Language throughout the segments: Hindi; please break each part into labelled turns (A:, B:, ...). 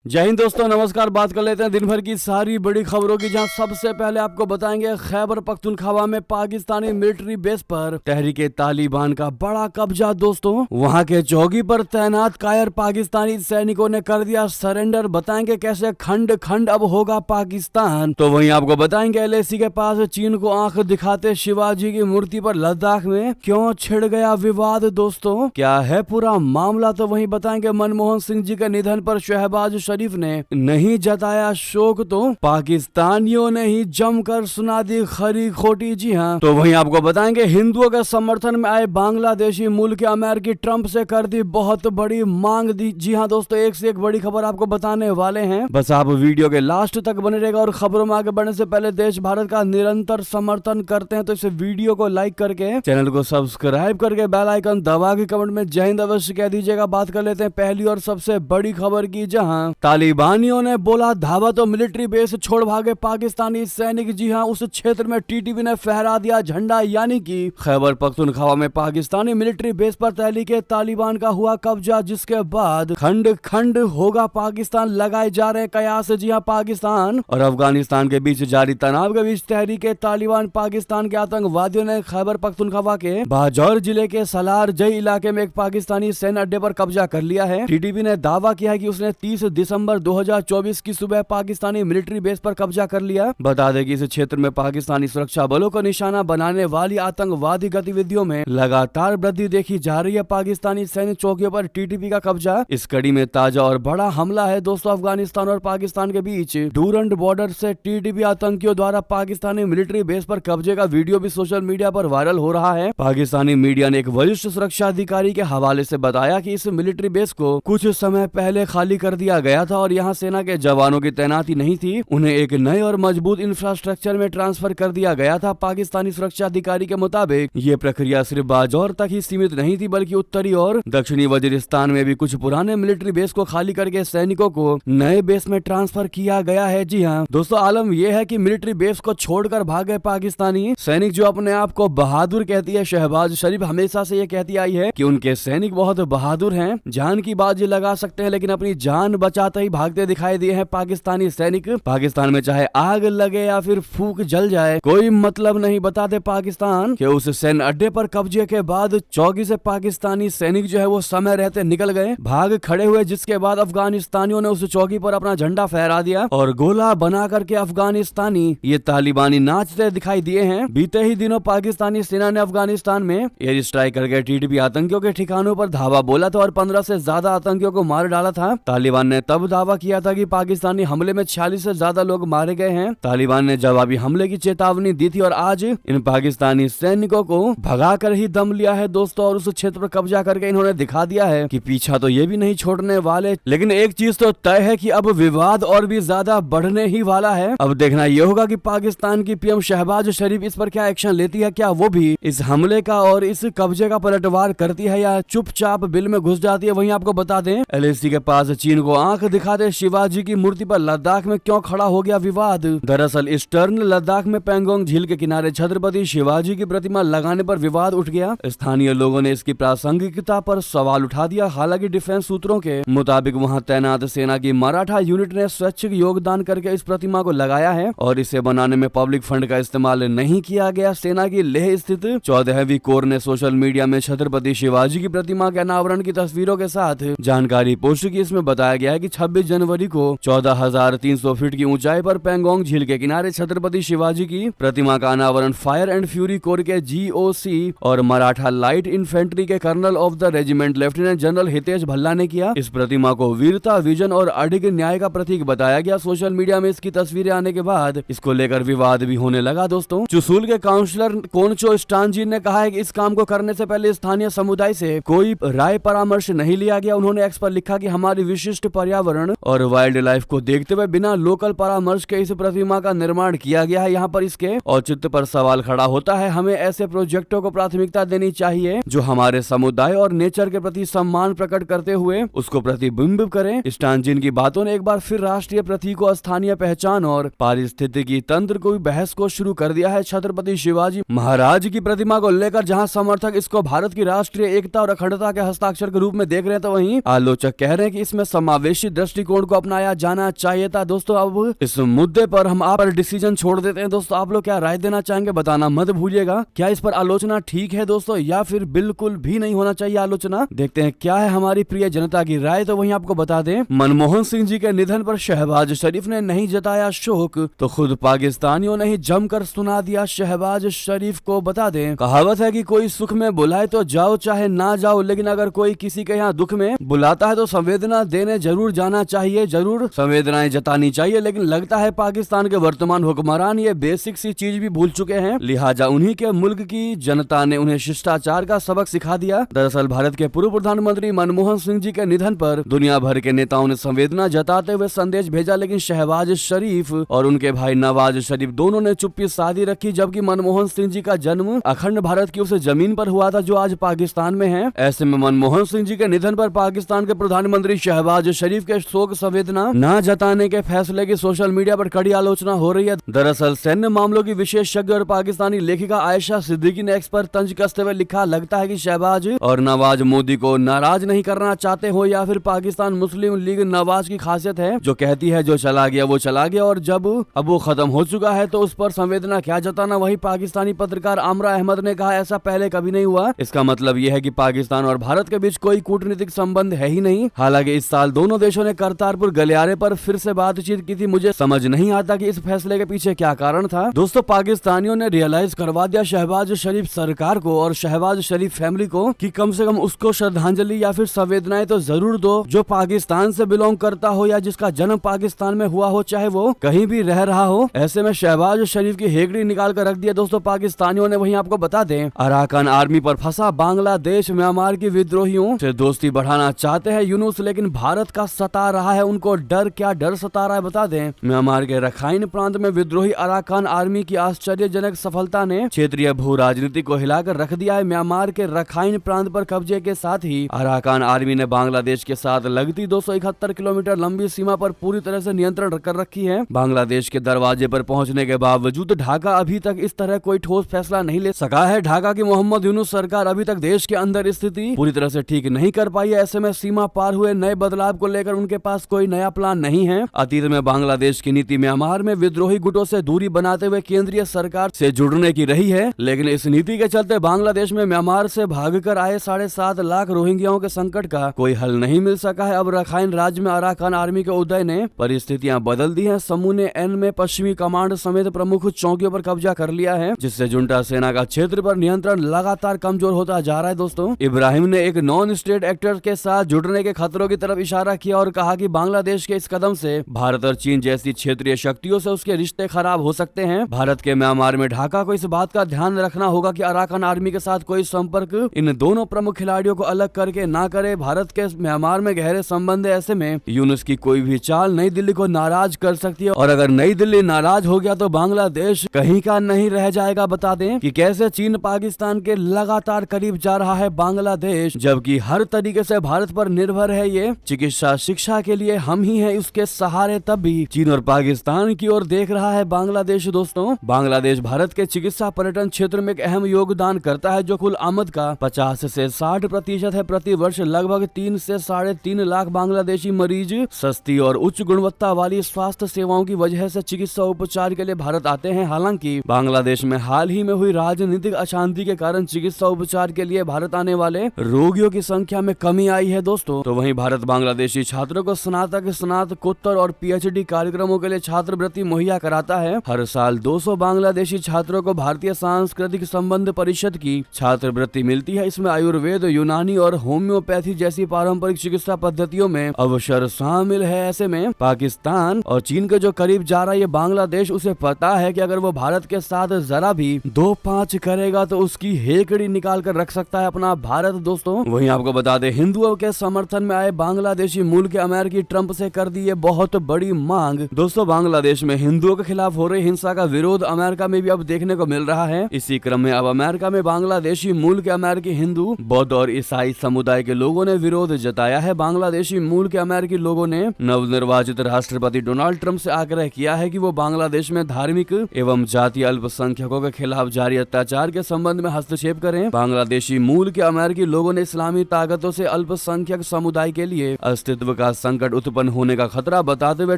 A: जय हिंद दोस्तों, नमस्कार। बात कर लेते हैं दिन भर की सारी बड़ी खबरों की, जहां सबसे पहले आपको बताएंगे खैबर पख्तूनख्वा में पाकिस्तानी मिलिट्री बेस पर तहरीके तालिबान का बड़ा कब्जा। दोस्तों, वहां के चौकी पर तैनात कायर पाकिस्तानी सैनिकों ने कर दिया सरेंडर। बताएंगे कैसे खंड खंड अब होगा पाकिस्तान। तो वहीं आपको बताएंगे LAC के पास चीन को आंख दिखाते शिवाजी की मूर्ति पर लद्दाख में क्यों छिड़ गया विवाद। दोस्तों, क्या है पूरा मामला, तो वहीं बताएंगे मनमोहन सिंह जी के निधन पर शहबाज शरीफ ने नहीं जताया शोक, तो पाकिस्तानियों ने ही जमकर सुना दी खरी खोटी। जी हाँ, तो वहीं आपको बताएंगे हिंदुओं के समर्थन में आए बांग्लादेशी मूल के अमेरिकी ट्रंप से कर दी बहुत बड़ी मांग दी। जी हाँ दोस्तों, एक से एक बड़ी खबर आपको बताने वाले हैं, बस आप वीडियो के लास्ट तक बने रहेगा। और खबरों में आगे बढ़ने से पहले देश भारत का निरंतर समर्थन करते हैं तो इस वीडियो को लाइक करके, चैनल को सब्सक्राइब करके, बेल आइकन दबा के कमेंट में जय हिंद अवश्य कह दीजिएगा। बात कर लेते हैं पहली और सबसे बड़ी खबर की, जहां तालिबानियों ने बोला धावा तो मिलिट्री बेस छोड़ भागे पाकिस्तानी सैनिक। जी हां, उस क्षेत्र में TTP ने फहरा दिया झंडा, यानी कि खैबर पख्तूनख्वा में पाकिस्तानी मिलिट्री बेस पर तहरीके तालिबान का हुआ कब्जा, जिसके बाद खंड खंड होगा पाकिस्तान लगाए जा रहे कयास। जी हां, पाकिस्तान और अफगानिस्तान के बीच जारी तनाव के बीच तहरीके तालिबान पाकिस्तान के आतंकवादियों ने खैबर पख्तूनख्वा के बाजौर जिले के सलार जई इलाके में एक पाकिस्तानी सैन्य अड्डे पर कब्जा कर लिया है। TTP ने दावा किया है कि उसने 30 दिसंबर 2024 की सुबह पाकिस्तानी मिलिट्री बेस पर कब्जा कर लिया। बता दें कि इस क्षेत्र में पाकिस्तानी सुरक्षा बलों को निशाना बनाने वाली आतंकवादी गतिविधियों में लगातार वृद्धि देखी जा रही है। पाकिस्तानी सैन्य चौकियों पर TTP का कब्जा इस कड़ी में ताजा और बड़ा हमला है। दोस्तों, अफगानिस्तान और पाकिस्तान के बीच डूरंड बॉर्डर से TTP आतंकियों द्वारा पाकिस्तानी मिलिट्री बेस पर कब्जे का वीडियो भी सोशल मीडिया पर वायरल हो रहा है। पाकिस्तानी मीडिया ने एक वरिष्ठ सुरक्षा अधिकारी के हवाले से बताया कि इस मिलिट्री बेस को कुछ समय पहले खाली कर दिया गया था और यहाँ सेना के जवानों की तैनाती नहीं थी। उन्हें एक नए और मजबूत इंफ्रास्ट्रक्चर में ट्रांसफर कर दिया गया था। पाकिस्तानी सुरक्षा अधिकारी के मुताबिक ये प्रक्रिया सिर्फ बाजौर तक ही सीमित नहीं थी, बल्कि उत्तरी और दक्षिणी वजीरिस्तान में भी कुछ पुराने मिलिट्री बेस को खाली करके सैनिकों को नए बेस में ट्रांसफर किया गया है। जी हाँ दोस्तों, आलम यह है कि मिलिट्री बेस को छोड़कर भागे पाकिस्तानी सैनिक, जो अपने आप को बहादुर कहती है। शहबाज शरीफ हमेशा से ये कहती आई है कि उनके सैनिक बहुत बहादुर हैं, जान की बाजी लगा सकते हैं, लेकिन अपनी जान बचाते ही भागते दिखाई दिए हैं पाकिस्तानी सैनिक। पाकिस्तान में चाहे आग लगे या फिर फूंक जल जाए, कोई मतलब नहीं। बताते पाकिस्तान के उस सैन्य अड्डे पर कब्जे के बाद चौकी से पाकिस्तानी सैनिक जो है वो समय रहते निकल गए, भाग खड़े हुए, जिसके बाद अफगानिस्तानियों ने उस चौकी पर अपना झंडा फहरा दिया और गोला बना करके अफगानिस्तानी ये तालिबानी नाचते दिखाई दिए हैं। बीते ही दिनों पाकिस्तानी सेना ने अफगानिस्तान में एयर स्ट्राइक करके TTP आतंकियों के ठिकानों पर धावा बोला था और 15 से ज्यादा आतंकियों को मार डाला था। तालिबान ने तब दावा किया था कि पाकिस्तानी हमले में 46 से ज्यादा लोग मारे गए हैं। तालिबान ने जवाबी हमले की चेतावनी दी थी और आज इन पाकिस्तानी सैनिकों को भगाकर ही दम लिया है दोस्तों, और उस क्षेत्र पर कब्जा करके इन्होंने दिखा दिया है कि पीछा तो ये भी नहीं छोड़ने वाले। लेकिन एक चीज तो तय है कि अब विवाद और भी ज्यादा बढ़ने ही वाला है। अब देखना यह होगा कि पाकिस्तान की PM शहबाज शरीफ इस पर क्या एक्शन लेती है, क्या वो भी इस हमले का और इस कब्जे का पलटवार करती है या चुपचाप बिल में घुस जाती है। वहीं आपको बता दें LAC के पास चीन को आंख दिखाते शिवाजी की मूर्ति पर लद्दाख में क्यों खड़ा हो गया विवाद। दरअसल ईस्टर्न लद्दाख में पेंगोंग झील के किनारे छत्रपति शिवाजी की प्रतिमा लगाने पर विवाद उठ गया। स्थानीय लोगों ने इसकी प्रासंगिकता पर सवाल उठा दिया। हालांकि डिफेंस सूत्रों के मुताबिक वहां तैनात सेना की मराठा यूनिट ने स्वैच्छिक योगदान करके इस प्रतिमा को लगाया है और इसे बनाने में पब्लिक फंड का इस्तेमाल नहीं किया गया। सेना की लेह स्थित 14वीं कोर ने सोशल मीडिया में छत्रपति शिवाजी की प्रतिमा के अनावरण की तस्वीरों के साथ जानकारी पोस्ट की। इसमें बताया गया है कि 26 जनवरी को 14,300 फीट की ऊंचाई पर पेंगोंग झील के किनारे छत्रपति शिवाजी की प्रतिमा का अनावरण फायर एंड फ्यूरी कोर के GOC और मराठा लाइट इन्फेंट्री के colonel of the regiment lieutenant general Hitesh Bhalla ने किया। इस प्रतिमा को वीरता, विजन और अडिग न्याय का प्रतीक बताया गया। सोशल मीडिया में इसकी तस्वीरें आने के बाद इसको लेकर विवाद भी होने लगा। दोस्तों, चुसूल के काउंसलर कोनचो स्टानजी ने कहा है कि इस काम को करने से पहले स्थानीय समुदाय से कोई राय परामर्श नहीं लिया गया। उन्होंने एक्स पर लिखा कि हमारी विशिष्ट पर्यावरण और वाइल्ड लाइफ को देखते हुए बिना लोकल परामर्श के इस प्रतिमा का निर्माण किया गया है। यहाँ पर इसके औचित्य पर सवाल खड़ा होता है। हमें ऐसे प्रोजेक्टों को प्राथमिकता देनी चाहिए जो हमारे समुदाय और नेचर के प्रति सम्मान प्रकट करते हुए उसको प्रतिबिंबित करें। स्टानजिन की बातों ने एक बार फिर राष्ट्रीय प्रतीकों, स्थानीय पहचान और पारिस्थितिकी तंत्र को बहस को शुरू कर दिया है। छत्रपति शिवाजी महाराज की प्रतिमा को लेकर जहाँ समर्थक इसको भारत की राष्ट्रीय एकता और अखंडता के हस्ताक्षर के रूप में देख रहे हैं, तो वहीं आलोचक कह रहे हैं कि इसमें समावेशी दूरदर्शी दृष्टिकोण को अपनाया जाना चाहिए था। दोस्तों अब इस मुद्दे पर हम आप पर डिसीजन छोड़ देते हैं। दोस्तों आप लोग क्या राय देना चाहेंगे बताना मत भूलिएगा। क्या इस पर आलोचना ठीक है दोस्तों, या फिर बिल्कुल भी नहीं होना चाहिए आलोचना? देखते हैं क्या है हमारी प्रिय जनता की राय। तो वहीं आपको बता दें, मनमोहन सिंह जी के निधन पर शहबाज शरीफ ने नहीं जताया शोक, तो खुद पाकिस्तानियों ने ही जमकर सुना दिया शहबाज शरीफ को। बता दें, कहावत है कि कोई सुख में बुलाए तो जाओ चाहे ना जाओ, लेकिन अगर कोई किसी के यहाँ दुख में बुलाता है तो संवेदना देने जरूर जाना चाहिए, जरूर संवेदनाएं जतानी चाहिए। लेकिन लगता है पाकिस्तान के वर्तमान हुक्मरान ये बेसिक सी चीज भी भूल चुके हैं, लिहाजा उन्हीं के मुल्क की जनता ने उन्हें शिष्टाचार का सबक सिखा दिया। दरअसल भारत के पूर्व प्रधानमंत्री मनमोहन सिंह जी के निधन पर दुनिया भर के नेताओं ने संवेदना जताते हुए संदेश भेजा, लेकिन शहबाज शरीफ और उनके भाई नवाज शरीफ दोनों ने चुप्पी साधी रखी। जबकि मनमोहन सिंह जी का जन्म अखंड भारत की उस जमीन पर हुआ था जो आज पाकिस्तान में है। ऐसे में मनमोहन सिंह जी के निधन पर पाकिस्तान के प्रधानमंत्री शहबाज शरीफ के शोक संवेदना न जताने के फैसले की सोशल मीडिया पर कड़ी आलोचना हो रही है। दरअसल सैन्य मामलों की विशेषज्ञ और पाकिस्तानी लेखिका आयशा सिद्दीकी ने एक्स पर तंज कसते हुए लिखा, लगता है कि शहबाज और नवाज मोदी को नाराज नहीं करना चाहते हो, या फिर पाकिस्तान मुस्लिम लीग नवाज की खासियत है जो कहती है जो चला गया वो चला गया, और जब अब वो खत्म हो चुका है तो उस पर संवेदना क्या जताना। वही पाकिस्तानी पत्रकार आमरा अहमद ने कहा, ऐसा पहले कभी नहीं हुआ। इसका मतलब यह है कि पाकिस्तान और भारत के बीच कोई कूटनीतिक संबंध है ही नहीं। हालांकि इस साल दोनों देशों ने करतारपुर गलियारे पर फिर से बातचीत की थी। मुझे समझ नहीं आता कि इस फैसले के पीछे क्या कारण था। दोस्तों पाकिस्तानियों ने रियलाइज करवा दिया शहबाज शरीफ सरकार को और शहबाज शरीफ फैमिली को कि कम से कम उसको श्रद्धांजलि या फिर संवेदनाएं तो जरूर दो जो पाकिस्तान से बिलोंग करता हो या जिसका जन्म पाकिस्तान में हुआ हो, चाहे वो कहीं भी रह रहा हो। ऐसे में शहबाज शरीफ की हेगड़ी निकाल कर रख दिया दोस्तों पाकिस्तानियों ने। वहीं आपको बता दें, अराकान आर्मी पर फंसा बांग्लादेश म्यांमार की विद्रोहियों से दोस्ती बढ़ाना चाहते हैं यूनुस, लेकिन भारत का सता रहा है उनको डर। क्या डर सता रहा है बता दें, म्यांमार के रखाइन प्रांत में विद्रोही अराकान आर्मी की आश्चर्यजनक सफलता ने क्षेत्रीय भू राजनीति को हिलाकर रख दिया है। म्यांमार के रखाइन प्रांत पर कब्जे के साथ ही अराकान आर्मी ने बांग्लादेश के साथ लगती 271 किलोमीटर लंबी सीमा पर पूरी तरह से नियंत्रण कर रखी है। बांग्लादेश के दरवाजे पर पहुंचने के बावजूद ढाका अभी तक इस तरह कोई ठोस फैसला नहीं ले सका है। ढाका की मोहम्मद यूनुस सरकार अभी तक देश के अंदर स्थिति पूरी तरह से ठीक नहीं कर पाई है। ऐसे में सीमा पार हुए नए बदलाव को लेकर उनके पास कोई नया प्लान नहीं है। अतीत में बांग्लादेश की नीति म्यांमार में विद्रोही गुटों से दूरी बनाते हुए केंद्रीय सरकार से जुड़ने की रही है, लेकिन इस नीति के चलते बांग्लादेश में म्यांमार से भागकर आए 7.5 लाख रोहिंग्याओं के संकट का कोई हल नहीं मिल सका है। अब रखाइन राज्य में अराकान आर्मी के उदय ने परिस्थितियां बदल दी हैं। समूह ने एन में पश्चिमी कमांड समेत प्रमुख चौकियों पर कब्जा कर लिया है, जिससे जुंटा सेना का क्षेत्र पर नियंत्रण लगातार कमजोर होता जा रहा है। दोस्तों इब्राहिम ने एक नॉन स्टेट एक्टर के साथ जुड़ने के खतरों की तरफ इशारा किया और कहा कि बांग्लादेश के इस कदम से भारत और चीन जैसी क्षेत्रीय शक्तियों से उसके रिश्ते खराब हो सकते हैं। भारत के म्यांमार में ढाका को इस बात का ध्यान रखना होगा कि अराकान आर्मी के साथ कोई संपर्क इन दोनों प्रमुख खिलाड़ियों को अलग करके ना करे। भारत के म्यांमार में गहरे संबंध है, ऐसे में यूनुस की कोई भी चाल नई दिल्ली को नाराज कर सकती है, और अगर नई दिल्ली नाराज हो गया तो बांग्लादेश कहीं का नहीं रह जाएगा। बता दें कि कैसे चीन पाकिस्तान के लगातार करीब जा रहा है बांग्लादेश, जबकि हर तरीके से भारत पर निर्भर है ये। चिकित्सा शिक्षा के लिए हम ही हैं उसके सहारे, तब भी चीन और पाकिस्तान की ओर देख रहा है बांग्लादेश। दोस्तों बांग्लादेश भारत के चिकित्सा पर्यटन क्षेत्र में एक अहम योगदान करता है, जो कुल आमद का 50 से 60% है। प्रति वर्ष लगभग 3 से 3.5 लाख बांग्लादेशी मरीज सस्ती और उच्च गुणवत्ता वाली स्वास्थ्य सेवाओं की वजह से चिकित्सा उपचार के लिए भारत आते हैं। हालांकि बांग्लादेश में हाल ही में हुई राजनीतिक अशांति के कारण चिकित्सा उपचार के लिए भारत आने वाले रोगियों की संख्या में कमी आई है। दोस्तों तो वहीं भारत बांग्लादेशी छात्रों को स्नातक, स्नातकोत्तर और PhD कार्यक्रमों के लिए छात्रवृत्ति मुहैया कराता है। हर साल 200 बांग्लादेशी छात्रों को भारतीय सांस्कृतिक संबंध परिषद की छात्रवृत्ति मिलती है। इसमें आयुर्वेद, यूनानी और होम्योपैथी जैसी पारंपरिक चिकित्सा पद्धतियों में अवसर शामिल है। ऐसे में पाकिस्तान और चीन के जो करीब जा रहा है ये बांग्लादेश, उसे पता है कि अगर वो भारत के साथ जरा भी 2-5 करेगा तो उसकी हेकड़ी निकाल कर रख सकता है अपना भारत। दोस्तों वहीं आपको बता दें, हिंदुओं के समर्थन में आए बांग्लादेशी मूल के अमेरिकी ट्रंप से कर दी ये बहुत बड़ी मांग। दोस्तों बांग्लादेश में हिंदुओं के खिलाफ हो रही हिंसा का विरोध अमेरिका में भी अब देखने को मिल रहा है। इसी क्रम में अब अमेरिका में बांग्लादेशी मूल के अमेरिकी हिंदू, बौद्ध और ईसाई समुदाय के लोगों ने विरोध जताया है। बांग्लादेशी मूल के अमेरिकी लोगों ने नवनिर्वाचित राष्ट्रपति डोनाल्ड ट्रंप से आग्रह किया है कि वो बांग्लादेश में धार्मिक एवं जातीय अल्पसंख्यकों के खिलाफ जारी अत्याचार के संबंध में हस्तक्षेप करें। बांग्लादेशी मूल के अमेरिकी लोगों ने इस्लामी ताकतों से अल्पसंख्यक समुदाय के लिए अस्तित्व का संकट उत्पन्न होने का खतरा बताते हुए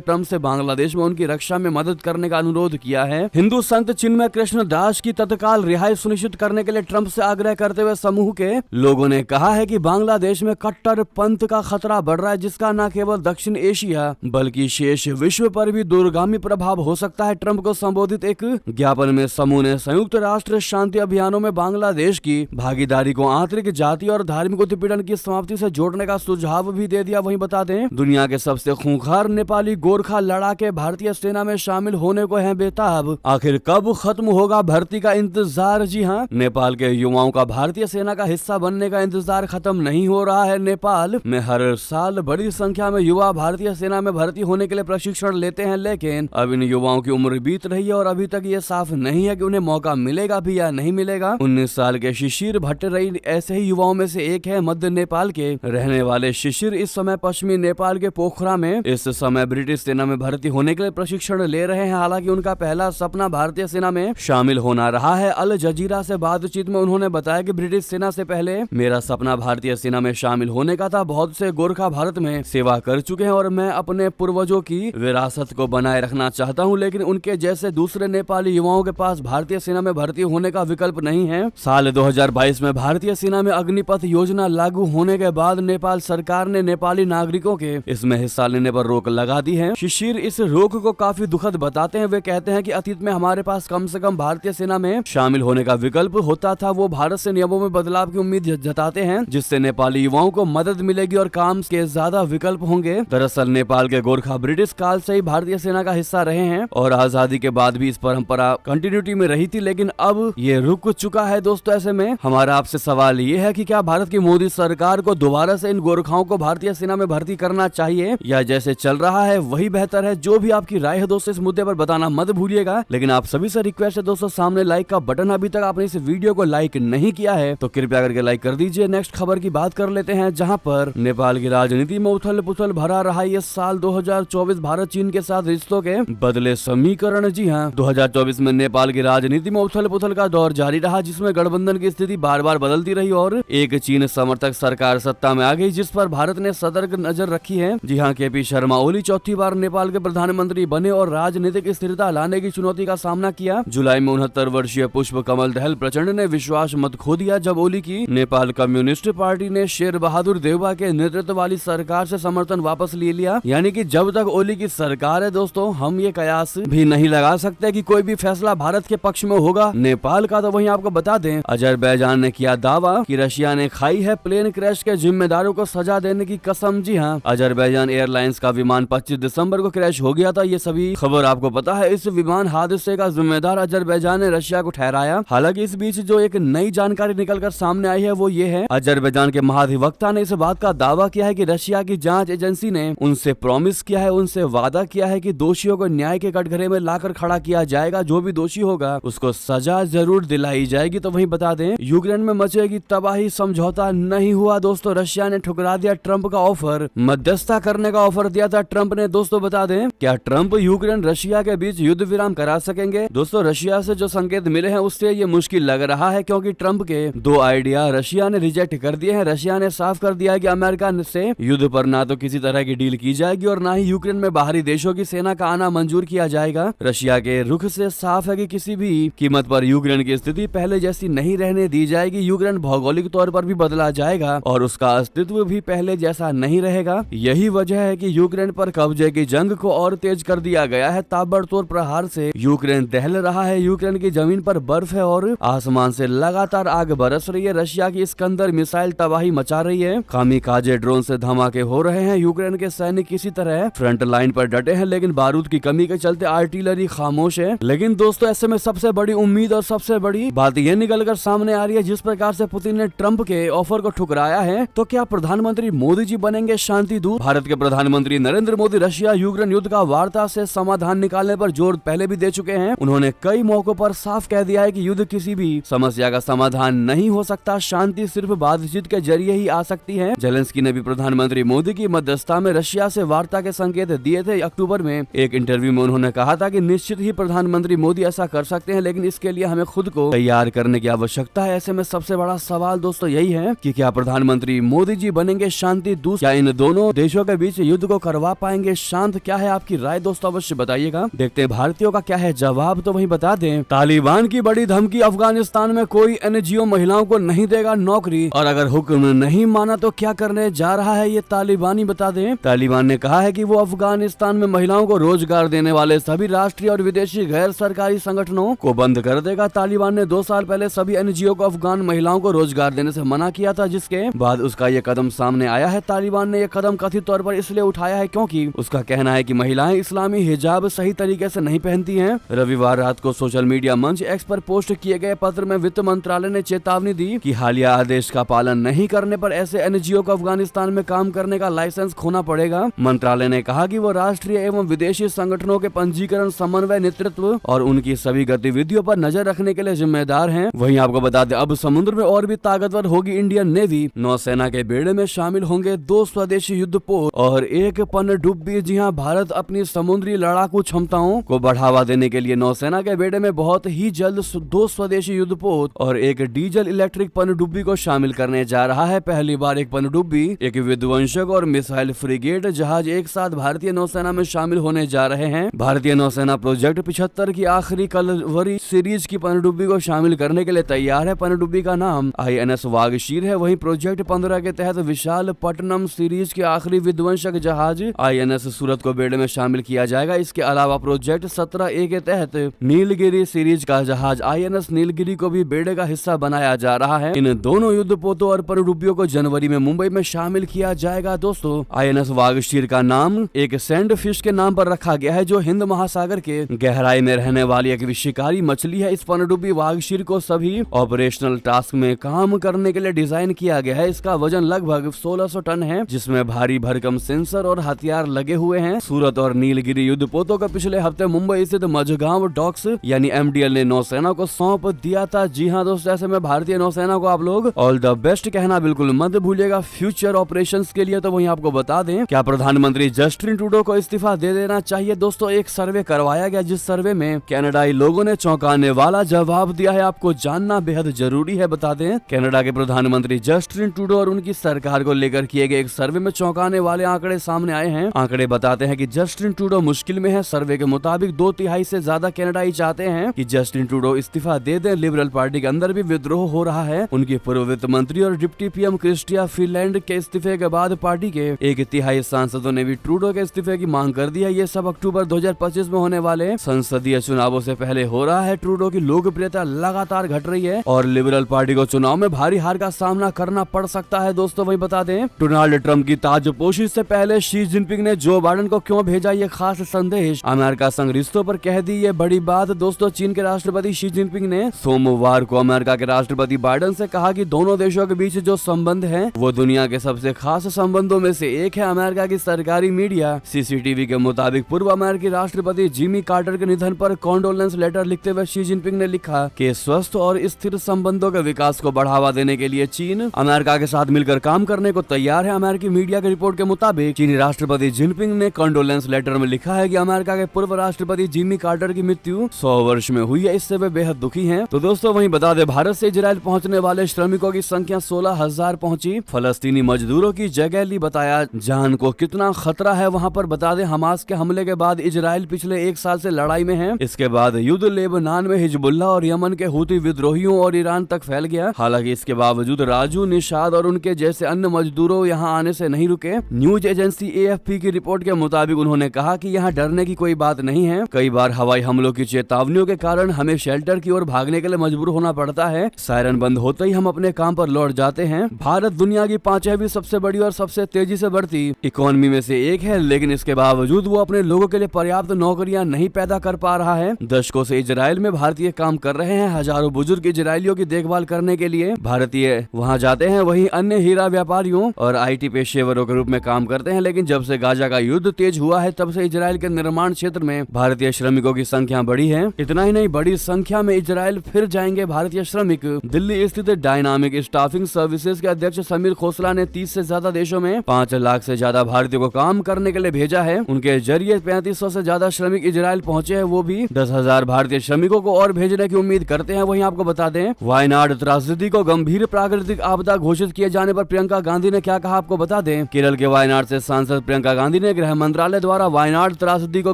A: ट्रंप से बांग्लादेश में उनकी रक्षा में मदद करने का अनुरोध किया है। हिंदू संत चिन्मय कृष्ण दास की तत्काल रिहाई सुनिश्चित करने के लिए ट्रंप से आग्रह करते हुए समूह के लोगों ने कहा है कि बांग्लादेश में कट्टर पंथ का खतरा बढ़ रहा है, जिसका न केवल दक्षिण एशिया बल्कि शेष विश्व पर भी दूरगामी प्रभाव हो सकता है। ट्रंप को संबोधित एक ज्ञापन में समूह ने संयुक्त राष्ट्र शांति अभियानों में बांग्लादेश की भागीदारी को आंतरिक, जाति और धार्मिक उत्पीड़न की समाप्ति से जोड़ने का सुझाव भी दे दिया। वहीं बता दें, दुनिया के सबसे खूंखार नेपाली गोरखा लड़ाके भारतीय सेना में शामिल होने को हैं बेताब। आखिर कब खत्म होगा भर्ती का इंतजार? जी हाँ, नेपाल के युवाओं का भारतीय सेना का हिस्सा बनने का इंतजार खत्म नहीं हो रहा है। नेपाल में हर साल बड़ी संख्या में युवा भारतीय सेना में भर्ती होने के लिए प्रशिक्षण लेते हैं, लेकिन अब इन युवाओं की उम्र बीत रही है और अभी तक ये साफ नहीं है कि उन्हें मौका मिलेगा भी या नहीं मिलेगा। 19 साल के शिशिर भट्टराई ऐसे ही युवाओं में से एक है। मध्य नेपाल के रहने वाले शिशिर इस समय पश्चिमी नेपाल के पोखरा में इस समय ब्रिटिश सेना में भर्ती होने के लिए प्रशिक्षण ले रहे हैं। हालांकि उनका पहला सपना भारतीय सेना में शामिल होना रहा है। अल जजीरा से बातचीत में उन्होंने बताया कि ब्रिटिश सेना से पहले मेरा सपना भारतीय सेना में शामिल होने का था। बहुत से गोरखा भारत में सेवा कर चुके हैं और मैं अपने पूर्वजों की विरासत को बनाए रखना चाहता हूं, लेकिन उनके जैसे दूसरे नेपाली युवाओं के पास भारतीय सेना में भर्ती होने का विकल्प नहीं है। साल 2022 में भारतीय सेना में अग्निपथ योजना लागू होने के बाद नेपाल सरकार ने नेपाली नागरिकों के इसमें हिस्सा लेने पर रोक लगा दी है। शिशिर इस रोक को काफी दुखद बताते हैं। वे कहते हैं कि अतीत में हमारे पास कम से कम भारतीय सेना में शामिल होने का विकल्प होता था। वो भारत से नियमों में बदलाव की उम्मीद जताते हैं, जिससे नेपाली युवाओं को मदद मिलेगी और काम के ज्यादा विकल्प होंगे। दरअसल नेपाल के गोरखा ब्रिटिश काल से ही भारतीय सेना का हिस्सा रहे हैं और आजादी के बाद भी इस परंपरा कंटिन्यूटी में रही थी, लेकिन अब ये रुक चुका है। दोस्तों, ऐसे में हमारा आपसे सवाल ये है कि क्या भारत की मोदी सरकार को दोबारा से इन गोरखाओं को भारतीय सेना में भर्ती करना चाहिए या जैसे चल रहा है वही बेहतर है? जो भी आपकी राय है दोस्तों, इस मुद्दे पर बताना मत भूलिएगा। लेकिन आप सभी से रिक्वेस्ट है दोस्तों, सामने लाइक का बटन अभी तक आपने इस वीडियो को लाइक नहीं किया है तो कृपया करके लाइक कर दीजिए। नेक्स्ट खबर की बात कर लेते हैं, जहां पर नेपाल की राजनीति में उथल पुथल भरा रहा ये साल 2024 भारत चीन के साथ रिश्तों के बदले समीकरण। जी हाँ, 2024 में नेपाल की राजनीति में उथल पुथल का दौर जारी रहा, जिसमें गठबंधन की स्थिति बार बार बदलती रही और एक चीन समर्थक सरकार सत्ता में आ गई, जिस पर भारत ने सतर्क नजर रखी है। जी हाँ, केपी शर्मा ओली चौथी बार नेपाल के प्रधानमंत्री बने और राजनीतिक स्थिरता लाने की चुनौती का सामना किया। जुलाई में 69 वर्षीय पुष्प कमल दहल प्रचंड ने विश्वास मत खो दिया जब ओली की नेपाल कम्युनिस्ट पार्टी ने शेर बहादुर देउबा के नेतृत्व वाली सरकार से समर्थन वापस ले लिया। यानी कि जब तक ओली की सरकार है दोस्तों, हम ये कयास भी नहीं लगा सकते कि कोई भी फैसला भारत के पक्ष में होगा नेपाल का। तो वहीं आपको बता दें, अजरबैजान ने किया दावा कि रशिया ने खाई है प्लेन क्रैश के जिम्मेदारों को सजा देने की कसम। जी हाँ, अजरबैजान एयरलाइंस का विमान 25 दिसंबर को क्रैश हो गया था। ये सभी खबर आपको पता है। इस विमान हादसे का जिम्मेदार अजरबैजान ने रशिया को ठहराया। हालांकि इस बीच जो एक नई जानकारी निकलकर सामने आई है वो ये है, अजरबैजान के महाधिवक्ता ने इस बात का दावा किया है कि रशिया की जांच एजेंसी ने उनसे प्रॉमिस किया है, उनसे वादा किया है कि दोषियों को न्याय के कटघरे में लाकर खड़ा किया जाएगा। जो भी दोषी होगा उसको सजा जरूर दिलाई जाएगी। तो वहीं बता दें, यूक्रेन में मचेगी तबाही, समझौता नहीं हुआ। दोस्तों, रशिया ने ठुकरा दिया ट्रंप का ऑफर। मध्यस्थता करने का ऑफर दिया था ट्रंप ने। दोस्तों बता दें, क्या ट्रंप यूक्रेन रशिया के बीच युद्ध विराम करा सकेंगे? दोस्तों, रशिया से जो संकेत मिले हैं उससे ये मुश्किल लग रहा है, क्योंकि ट्रंप के 2 आइडिया रशिया ने रिजेक्ट कर दिए हैं। रशिया ने साफ कर दिया है कि अमेरिका से युद्ध पर ना तो किसी तरह की डील की जाएगी और ना ही यूक्रेन में बाहरी देशों की सेना का आना मंजूर किया जाएगा। रशिया के रुख से साफ है कि किसी भी कीमत पर यूक्रेन की स्थिति पहले जैसी नहीं रहने दी जाएगी। यूक्रेन भौगोलिक तौर पर भी बदला जाएगा और उसका अस्तित्व भी पहले जैसा नहीं रहेगा। यही वजह है कि यूक्रेन पर कब्जे की जंग को और तेज कर दिया गया है। ताबड़तोड़ प्रहार से यूक्रेन दहल रहा है। यूक्रेन की जमीन पर बर्फ है और आसमान से लगातार आग बरस रही है। रशिया की इस्कंदर मिसाइल तबाही मचा रही है। कामिकाजे ड्रोन से धमाके हो रहे हैं। यूक्रेन के सैनिक किसी तरह फ्रंट लाइन पर डटे हैं, लेकिन बारूद की कमी के चलते आर्टिलरी खामोश है। लेकिन दोस्तों, ऐसे में सबसे बड़ी उम्मीद और सबसे बड़ी बात यह निकलकर सामने आ रही है, जिस प्रकार से पुतिन ने ट्रंप के ऑफर को ठुकराया है, तो क्या प्रधानमंत्री मोदी जी बनेंगे शांति दूत? भारत के प्रधानमंत्री नरेंद्र मोदी रशिया यूक्रेन युद्ध का वार्ता से समाधान निकालने पर जोर पहले भी दे चुके हैं। उन्होंने कई मौकों पर साफ कह दिया है कि युद्ध किसी भी समस्या का समाधान नहीं हो सकता, शांति सिर्फ बातचीत के जरिए ही आ सकती है। जेलेंस्की ने भी प्रधानमंत्री मोदी की मध्यस्थता में रशिया से वार्ता के संकेत दिए थे। अक्टूबर में एक इंटरव्यू में उन्होंने कहा था कि निश्चित ही प्रधानमंत्री मोदी ऐसा कर सकते हैं, लेकिन इसके लिए हमें खुद को तैयार करने की आवश्यकता है। ऐसे में सबसे बड़ा सवाल दोस्तों यही है कि क्या प्रधानमंत्री मोदी जी बनेंगे शांति दूत? क्या इन दोनों दोनों देशों के बीच युद्ध को करवा पाएंगे शांत? क्या है आपकी राय दोस्तों, अवश्य बताइएगा। देखते हैं भारतीयों का क्या है जवाब। तो वहीं बता दें, तालिबान की बड़ी धमकी, अफगानिस्तान में कोई एनजीओ महिलाओं को नहीं देगा नौकरी, और अगर हुक्म नहीं माना तो क्या करने जा रहा है ये तालिबानी, बता दें। तालिबान ने कहा है कि वो अफगानिस्तान में महिलाओं को रोजगार देने वाले सभी राष्ट्रीय और विदेशी गैर सरकारी संगठनों को बंद कर देगा। तालिबान ने 2 साल पहले सभी एनजीओ को अफगान महिलाओं को रोजगार देने से मना किया था, जिसके बाद उसका ये कदम सामने आया है। तालिबान ने यह कदम कथित तौर पर इसलिए उठाया है क्योंकि उसका कहना है कि महिलाएं इस्लामी हिजाब सही तरीके से नहीं पहनती हैं। रविवार रात को सोशल मीडिया मंच एक्स पर पोस्ट किए गए पत्र में वित्त मंत्रालय ने चेतावनी दी कि हालिया आदेश का पालन नहीं करने पर ऐसे एनजीओ को अफगानिस्तान में काम करने का लाइसेंस खोना पड़ेगा। मंत्रालय ने कहा कि वो राष्ट्रीय एवं विदेशी संगठनों के पंजीकरण, समन्वय, नेतृत्व और उनकी सभी गतिविधियों पर नजर रखने के लिए जिम्मेदार हैं। वहीं आपको बता दें, अब समुद्र में और भी ताकतवर होगी इंडियन नेवी। नौसेना के बेड़े में शामिल होंगे 2 स्वदेशी युद्धपोत और 1 पनडुब्बी। जी हां, भारत अपनी समुद्री लड़ाकू क्षमताओं को बढ़ावा देने के लिए नौसेना के बेड़े में बहुत ही जल्द 2 स्वदेशी युद्धपोत और 1 डीजल इलेक्ट्रिक पनडुब्बी को शामिल करने जा रहा है। पहली बार एक पनडुब्बी, एक विध्वंसक और मिसाइल फ्रिगेट जहाज एक साथ भारतीय नौसेना में शामिल होने जा रहे हैं। भारतीय नौसेना प्रोजेक्ट 75 की आखिरी कलवरी सीरीज की पनडुब्बी को शामिल करने के लिए तैयार है। पनडुब्बी का नाम INS वागशीर है। वहीं प्रोजेक्ट 15 के तहत विशालपट्टनम सीरीज के आखिरी विध्वंसक जहाज INS सूरत को बेड़े में शामिल किया जाएगा। इसके अलावा प्रोजेक्ट 17A के तहत नीलगिरी सीरीज का जहाज INS नीलगिरी को भी बेड़े का हिस्सा बनाया जा रहा है। इन दोनों युद्धपोतों और पनडुब्बियों को जनवरी में मुंबई में शामिल किया जाएगा। दोस्तों, INS वागशीर का नाम एक सैंड फिश के नाम पर रखा गया है, जो हिंद महासागर के गहराई में रहने वाली एक शिकारी मछली है। इस पनडुब्बी वागशीर को सभी ऑपरेशनल टास्क में काम करने के लिए डिजाइन किया गया है। इसका वजन लगभग 1600 टन है, जिसमें भारी भरकम सेंसर और हथियार लगे हुए हैं। सूरत और नीलगिरी युद्धपोतों को पिछले हफ्ते मुंबई स्थित मझगांव डॉक्स यानी MDL ने नौसेना को सौंप दिया था। जी हाँ दोस्तों, ऐसे में भारतीय नौसेना को आप लोग ऑल द बेस्ट कहना बिल्कुल मत भूलिएगा फ्यूचर ऑपरेशंस के लिए। तो वहीं आपको बता दें, क्या प्रधानमंत्री जस्टिन ट्रूडो को इस्तीफा दे देना चाहिए? दोस्तों, एक सर्वे करवाया गया, जिस सर्वे में कनाडाई लोगों ने चौंकाने वाला जवाब दिया है। आपको जानना बेहद जरूरी है। बता दें, कनाडा के प्रधानमंत्री जस्टिन ट्रूडो और उनकी सरकार को लेकर किए गए एक सर्वे में चौंकाने वाले आंकड़े सामने आए हैं। आंकड़े बताते हैं कि जस्टिन ट्रूडो मुश्किल में है। सर्वे के मुताबिक 2/3 से ज्यादा कनाडाई चाहते हैं कि जस्टिन ट्रूडो इस्तीफा दे दें। लिबरल पार्टी के अंदर भी विद्रोह हो रहा है। उनकी पूर्व वित्त मंत्री और डिप्टी PM क्रिस्टिया फिनलैंड के इस्तीफे के बाद पार्टी के 1/3 सांसदों ने भी ट्रूडो के इस्तीफे की मांग कर दी है। ये सब अक्टूबर 2025 में होने वाले संसदीय चुनावों से पहले हो रहा है। ट्रूडो की लोकप्रियता लगातार घट रही है और लिबरल पार्टी को चुनाव में भारी हार का सामना करना पड़ सकता है। दोस्तों, वही बता दें, डोनाल्ड ट्रंप की ताजपोशी से पहले शी जिनपिंग ने जो बाइडेन को क्यों भेजा ये खास संदेश? अमेरिका संग रिश्तों पर कह दी ये बड़ी बात। दोस्तों, चीन के राष्ट्रपति शी जिनपिंग ने सोमवार को अमेरिका के राष्ट्रपति बाइडेन से कहा कि दोनों देशों के बीच जो संबंध है वो दुनिया के सबसे खास संबंधों में से एक है। अमेरिका की सरकारी मीडिया CCTV के मुताबिक पूर्व अमेरिकी राष्ट्रपति जिमी कार्टर के निधन पर कॉन्डोलेंस लेटर लिखते हुए शी जिनपिंग ने लिखा कि स्वस्थ और स्थिर संबंधों के विकास को बढ़ावा देने के लिए चीन अमेरिका के साथ मिलकर काम करने को तैयार है। अमेरिकी मीडिया की रिपोर्ट के मुताबिक चीनी राष्ट्रपति जिनपिंग ने कॉन्डोलेंस लेटर में लिखा है कि अमेरिका के पूर्व राष्ट्रपति जिमी कार्टर की मृत्यु 100 वर्ष में हुई है, इससे वे बेहद दुखी हैं। तो दोस्तों, वहीं बता दें, भारत से इजराइल पहुंचने वाले श्रमिकों की संख्या 16,000 पहुंची। फलस्तीनी मजदूरों की जगह ली। बताया जान को कितना खतरा है वहां पर। बता दें, हमास के हमले के बाद इजराइल पिछले 1 साल से लड़ाई में है। इसके बाद युद्ध लेबनान में हिजबुल्लाह और यमन के हूती विद्रोहियों और ईरान तक फैल गया। हालांकि इसके बावजूद राजू, निशाद और उनके जैसे अन्य मजदूरों यहां आने से नहीं रुके। न्यूज एजेंसी AFP की रिपोर्ट के मुताबिक उन्होंने कहा कि यहां डरने की कोई बात नहीं है। कई बार हवाई हमलों की चेतावनियों के कारण हमें शेल्टर की ओर भागने के लिए मजबूर होना पड़ता है। सायरन बंद होते ही हम अपने काम पर लौट जाते हैं। भारत दुनिया की 5वीं सबसे बड़ी और सबसे तेजी से बढ़ती इकोनॉमी में से एक है, लेकिन इसके बावजूद वो अपने लोगों के लिए पर्याप्त नौकरियां नहीं पैदा कर पा रहा है। दशकों से इजराइल में भारतीय काम कर रहे हैं। हजारों बुजुर्ग इजरायलियों की देखभाल करने के लिए भारतीय वहां जाते हैं। वहीं अन्य हीरा व्यापारियों और IT पेशेवरों के रूप में काम करते हैं। लेकिन जब से गाजा का युद्ध तेज हुआ है, तब से इजराइल के निर्माण क्षेत्र में भारतीय श्रमिकों की संख्या बढ़ी है। इतना ही नहीं, बड़ी संख्या में इजराइल फिर जाएंगे भारतीय श्रमिक। दिल्ली स्थित डायनामिक स्टाफिंग सर्विसेज के अध्यक्ष समीर खोसला ने 30 से ज्यादा देशों में 5 लाख से ज्यादा भारतीयों को काम करने के लिए भेजा है। उनके जरिए 3500 से ज्यादा श्रमिक इजराइल पहुंचे हैं। वो भी 10,000 भारतीय श्रमिकों को और भेजने की उम्मीद करते हैं। वहीं आपको बता दें, वायनाड त्रासदी को गंभीर प्राकृतिक आपदा घोषित किए जाने पर प्रियंका गांधी ने क्या कहा, आपको बता दें। दें, केरल के वायनाड से सांसद प्रियंका गांधी ने गृह मंत्रालय द्वारा वायनाड त्रासदी को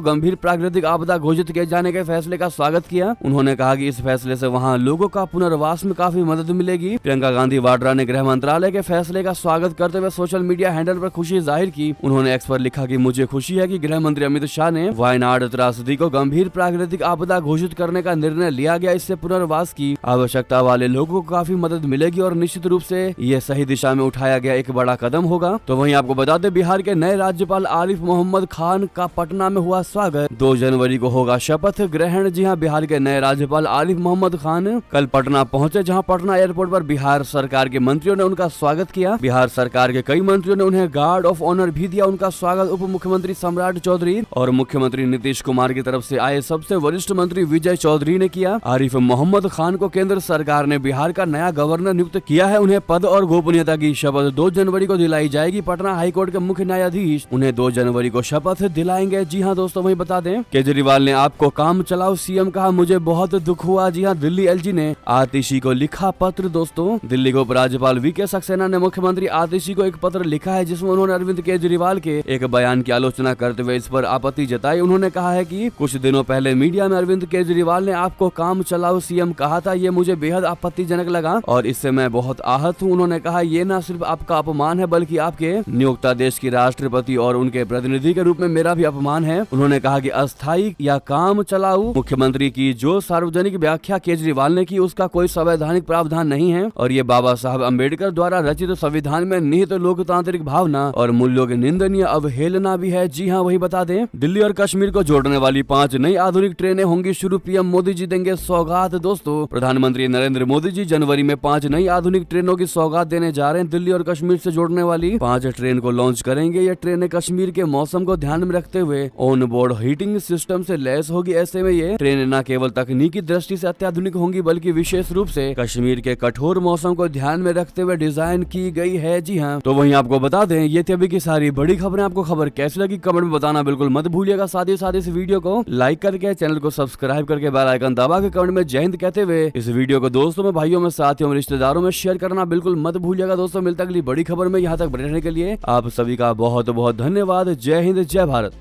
A: गंभीर प्राकृतिक आपदा घोषित किए जाने के फैसले का स्वागत किया। उन्होंने कहा कि इस फैसले से वहां लोगों का पुनर्वास में काफी मदद मिलेगी। प्रियंका गांधी वाड्रा ने गृह मंत्रालय के फैसले का स्वागत करते हुए सोशल मीडिया हैंडल पर खुशी जाहिर की। उन्होंने एक्स पर लिखा कि मुझे खुशी है कि गृह मंत्री अमित शाह ने वायनाड त्रासदी को गंभीर प्राकृतिक आपदा घोषित करने का निर्णय लिया गया। इससे पुनर्वास की आवश्यकता वाले लोगों को काफी मदद मिलेगी और निश्चित रूप से ये सही दिशा में उठाया गया एक बड़ा कदम होगा। तो वहीं आपको बता दें, बिहार के नए राज्यपाल आरिफ मोहम्मद खान का पटना में हुआ स्वागत। 2 जनवरी को होगा शपथ ग्रहण। जी हां, बिहार के नए राज्यपाल आरिफ मोहम्मद खान कल पटना पहुंचे, जहां पटना एयरपोर्ट पर बिहार सरकार के मंत्रियों ने उनका स्वागत किया। बिहार सरकार के कई मंत्रियों ने उन्हें गार्ड ऑफ ऑनर भी दिया। उनका स्वागत उप मुख्यमंत्री सम्राट चौधरी और मुख्यमंत्री नीतीश कुमार की तरफ से आए सबसे वरिष्ठ मंत्री विजय चौधरी ने किया। आरिफ मोहम्मद खान को केंद्र सरकार ने बिहार का नया गवर्नर नियुक्त किया है। उन्हें पद और गोपनीयता की शपथ 2 जनवरी को दिलाई जाएगी। पटना हाईकोर्ट के मुख्य न्यायाधीश उन्हें 2 जनवरी को शपथ दिलाएंगे। जी हां दोस्तों, वही बता दें, केजरीवाल ने आपको काम चलाओ सीएम कहा, मुझे बहुत दुख हुआ। जी हां, दिल्ली एलजी ने आतिशी को लिखा पत्र। दोस्तों, दिल्ली के उपराज्यपाल वीके सक्सेना ने मुख्यमंत्री आतिशी को एक पत्र लिखा है, जिसमें उन्होंने अरविंद केजरीवाल के एक बयान की आलोचना करते हुए इस पर आपत्ति जताई। उन्होंने कहा है कि कुछ दिनों पहले मीडिया में अरविंद केजरीवाल ने आपको काम चलाओ सीएम कहा था, ये मुझे बेहद आपत्तिजनक लगा और इससे मैं बहुत आहत हूँ। उन्होंने कहा, ये न सिर्फ आपका अपमान है बल्कि आपके नियोक्ता देश की राष्ट्रपति और उनके प्रतिनिधि के रूप में मेरा भी अपमान है। उन्होंने कहा कि अस्थायी या काम चलाऊ मुख्यमंत्री की जो सार्वजनिक व्याख्या केजरीवाल ने की, उसका कोई संवैधानिक प्रावधान नहीं है और ये बाबा साहब अम्बेडकर द्वारा रचित संविधान में निहित लोकतांत्रिक भावना और मूल्यों की निंदनीय अवहेलना भी है। जी हाँ, वही बता दें, दिल्ली और कश्मीर को जोड़ने वाली 5 नई आधुनिक ट्रेनें होंगी शुरू। पीएम मोदी जी देंगे सौगात। दोस्तों, प्रधानमंत्री नरेंद्र मोदी जी जनवरी में 5 नई आधुनिक ट्रेनों की सौगात देने जा रहे हैं। दिल्ली और कश्मीर से जोड़ने वाली 5 ट्रेन को लॉन्च करेंगे। ये ट्रेनें कश्मीर के मौसम को ध्यान में रखते हुए ऑन बोर्ड हीटिंग सिस्टम से लैस होगी। ऐसे में ये ट्रेनें न केवल तकनीकी दृष्टि से अत्याधुनिक होंगी बल्कि विशेष रूप से कश्मीर के कठोर मौसम को ध्यान में रखते हुए डिजाइन की गई है। जी हाँ, तो वहीं आपको बता दें, ये थी अभी की सारी बड़ी खबरें। आपको खबर कैसी लगी कमेंट में बताना बिल्कुल मत भूलिएगा। साथ ही साथ इस वीडियो को लाइक करके चैनल को सब्सक्राइब करके बेल आइकन दबा के कमेंट में जय हिंद कहते हुए इस वीडियो को दोस्तों में, भाइयों में, साथियों में, रिश्तेदारों में शेयर करना बिल्कुल मत भूलिएगा। दोस्तों, मिलता अगली बड़ी खबर में। यहाँ तक रहने के लिए आप सभी का बहुत बहुत धन्यवाद। जय हिंद, जय भारत।